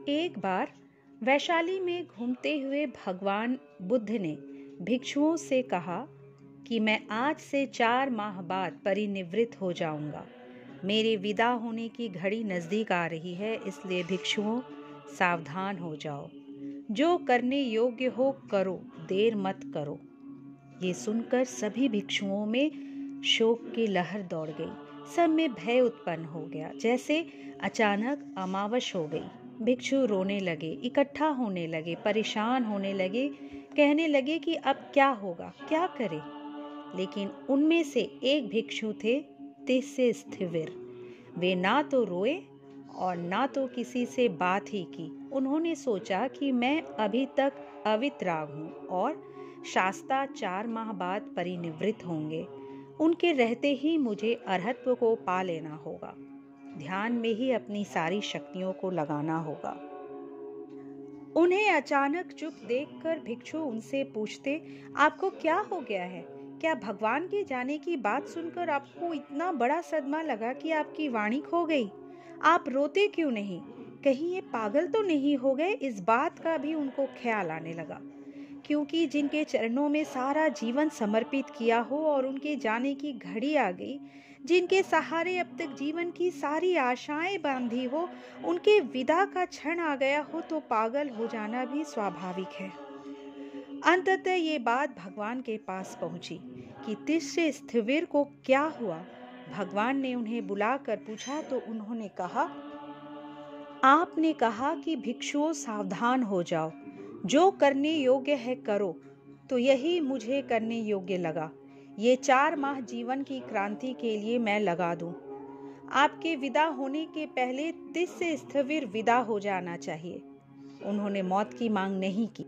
एक बार वैशाली में घूमते हुए भगवान बुद्ध ने भिक्षुओं से कहा कि मैं आज से 4 माह बाद परिनिवृत्त हो जाऊंगा। मेरे विदा होने की घड़ी नज़दीक आ रही है, इसलिए भिक्षुओं सावधान हो जाओ। जो करने योग्य हो करो, देर मत करो। ये सुनकर सभी भिक्षुओं में शोक की लहर दौड़ गई। सब में भय उत्पन्न हो गया, जैसे अचानक अमावस हो गई। भिक्षु रोने लगे, इकट्ठा होने लगे, परेशान होने लगे, कहने लगे कि अब क्या होगा, क्या करें। लेकिन उनमें से एक भिक्षु थे तिस्य स्थिविर। वे ना तो रोए और ना तो किसी से बात ही की। उन्होंने सोचा कि मैं अभी तक अवितराग हूँ और शास्ता 4 माह बाद परिनिवृत्त होंगे। उनके रहते ही मुझे अरहत्व को पा लेना होगा। ध्यान में ही अपनी सारी शक्तियों को लगाना होगा। उन्हें अचानक चुप देखकर भिक्षु उनसे पूछते, आपको क्या हो गया है? क्या भगवान के जाने की बात सुनकर आपको इतना बड़ा सदमा लगा कि आपकी वाणी खो गई? आप रोते क्यों नहीं? कहीं ये पागल तो नहीं हो गए? इस बात का भी उनको ख्याल आने लगा, क्योंकि जिनके चरणों में सारा जीवन समर्पित किया हो और उनके जाने की घड़ी आ गई, जिनके सहारे अब तक जीवन की सारी आशाएं बांधी हो, उनके विदा का क्षण आ गया हो तो पागल हो जाना भी स्वाभाविक है। अंततः ये बात भगवान के पास पहुंची कि तिस्य स्थिविर को क्या हुआ। भगवान ने उन्हें बुलाकर पूछा तो उन्होंने कहा, आपने कहा कि भिक्षुओं सावधान हो जाओ, जो करने योग्य है करो, तो यही मुझे करने योग्य लगा। ये 4 माह जीवन की क्रांति के लिए मैं लगा दूं। आपके विदा होने के पहले तिस्य स्थिविर विदा हो जाना चाहिए। उन्होंने मौत की मांग नहीं की।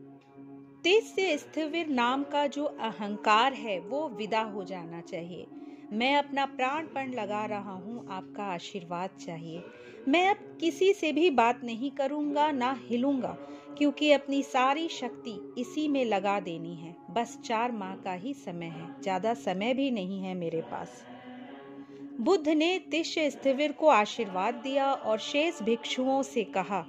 तिस्य स्थिविर नाम का जो अहंकार है वो विदा हो जाना चाहिए। मैं अपना प्राणपण लगा रहा हूँ, आपका आशीर्वाद चाहिए। मैं अब किसी से भी बात नहीं करूँगा, ना हिलूंगा, क्योंकि अपनी सारी शक्ति इसी में लगा देनी है। बस 4 माह का ही समय है, ज़्यादा समय भी नहीं है मेरे पास। बुद्ध ने तिस्य स्थिविर को आशीर्वाद दिया और शेष भिक्षुओं से कहा,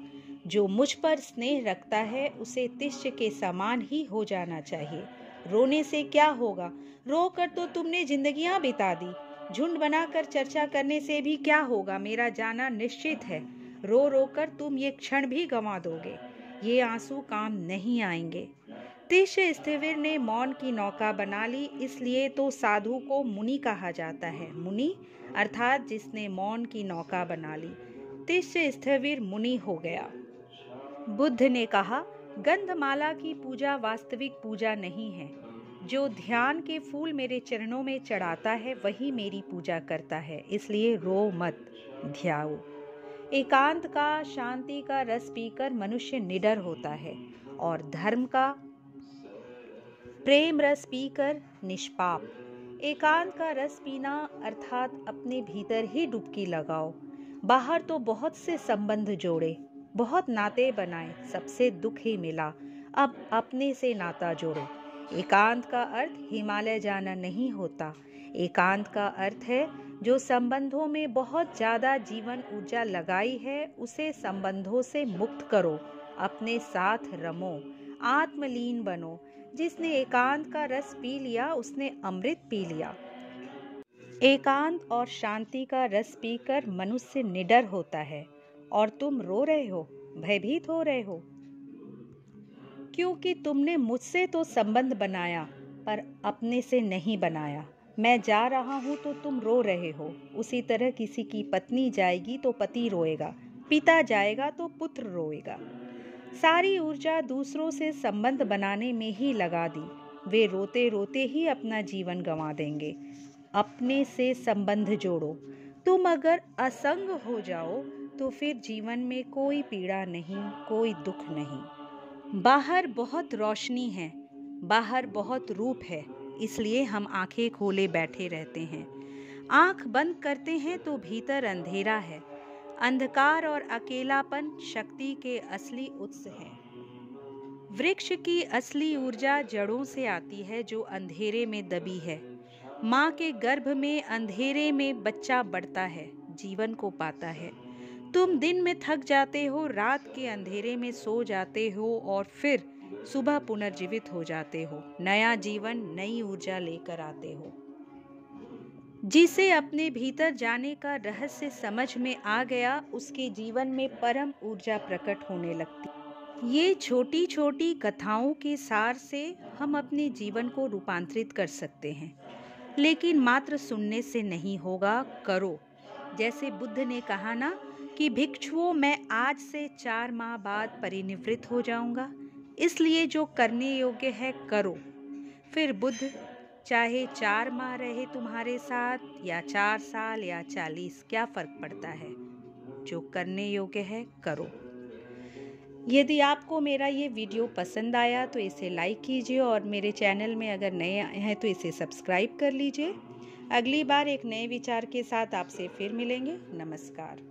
जो मुझ पर स्नेह रखता है उसे तिस्य के समान ही हो जाना चाहिए। रोने से क्या होगा? रोकर तो तुमने जिंदगियां बिता दी। झुंड बनाकर चर्चा करने से भी क्या होगा? मेरा जाना निश्चित है। रो रो कर तुम ये क्षण भी गंवा दोगे। ये आंसू काम नहीं आएंगे। तिस्य स्थिविर ने मौन की नौका बना ली, इसलिए तो साधु को मुनि कहा जाता है। मुनि अर्थात जिसने मौन की नौका बना ली। तिस्य स्थिविर मुनि हो गया। बुद्ध ने कहा, गंधमाला की पूजा वास्तविक पूजा नहीं है। जो ध्यान के फूल मेरे चरणों में चढ़ाता है वही मेरी पूजा करता है, इसलिए रो मत, ध्याओ। एकांत का, शांति का रस पीकर मनुष्य निडर होता है और धर्म का, प्रेम रस पीकर निष्पाप। एकांत का रस पीना अर्थात अपने भीतर ही डुबकी लगाओ। बाहर तो बहुत से संबंध जोड़े, बहुत नाते बनाए, सबसे दुख ही मिला। अब अपने से नाता जोड़ो। एकांत का अर्थ हिमालय जाना नहीं होता। एकांत का अर्थ है जो संबंधों में बहुत ज्यादा जीवन ऊर्जा लगाई है उसे संबंधों से मुक्त करो। अपने साथ रमो, आत्मलीन बनो। जिसने एकांत का रस पी लिया उसने अमृत पी लिया। एकांत और शांति का रस पीकर मनुष्य निडर होता है और तुम रो रहे हो, भयभीत हो रहे हो, क्योंकि तुमने मुझसे तो संबंध बनाया पर अपने से नहीं बनाया। मैं जा रहा हूँ तो तुम रो रहे हो। उसी तरह किसी की पत्नी जाएगी तो पति रोएगा, पिता जाएगा तो पुत्र रोएगा। सारी ऊर्जा दूसरों से संबंध बनाने में ही लगा दी। वे रोते रोते ही अपना जीवन गंवा देंगे। अपने से संबंध जोड़ो। तुम अगर असंग हो जाओ तो फिर जीवन में कोई पीड़ा नहीं, कोई दुख नहीं। बाहर बहुत रोशनी है, बाहर बहुत रूप है, इसलिए हम आंखें खोले बैठे रहते हैं। आंख बंद करते हैं तो भीतर अंधेरा है। अंधकार और अकेलापन शक्ति के असली उत्स हैं। वृक्ष की असली ऊर्जा जड़ों से आती है जो अंधेरे में दबी है। माँ के गर्भ में अंधेरे में बच्चा बढ़ता है, जीवन को पाता है। तुम दिन में थक जाते हो, रात के अंधेरे में सो जाते हो और फिर सुबह पुनर्जीवित हो जाते हो, नया जीवन, नई ऊर्जा लेकर आते हो। जिसे अपने भीतर जाने का रहस्य समझ में आ गया, उसके जीवन में परम ऊर्जा प्रकट होने लगती। ये छोटी छोटी कथाओं के सार से हम अपने जीवन को रूपांतरित कर सकते हैं, लेकिन मात्र सुनने से नहीं होगा, करो। जैसे बुद्ध ने कहा ना कि भिक्षुओं, मैं आज से 4 माह बाद परिनिवृत्त हो जाऊंगा, इसलिए जो करने योग्य है करो। फिर बुद्ध चाहे 4 माह रहे तुम्हारे साथ या 4 साल या 40, क्या फर्क पड़ता है? जो करने योग्य है करो। यदि आपको मेरा ये वीडियो पसंद आया तो इसे लाइक कीजिए और मेरे चैनल में अगर नए आए हैं तो इसे सब्सक्राइब कर लीजिए। अगली बार एक नए विचार के साथ आपसे फिर मिलेंगे। नमस्कार।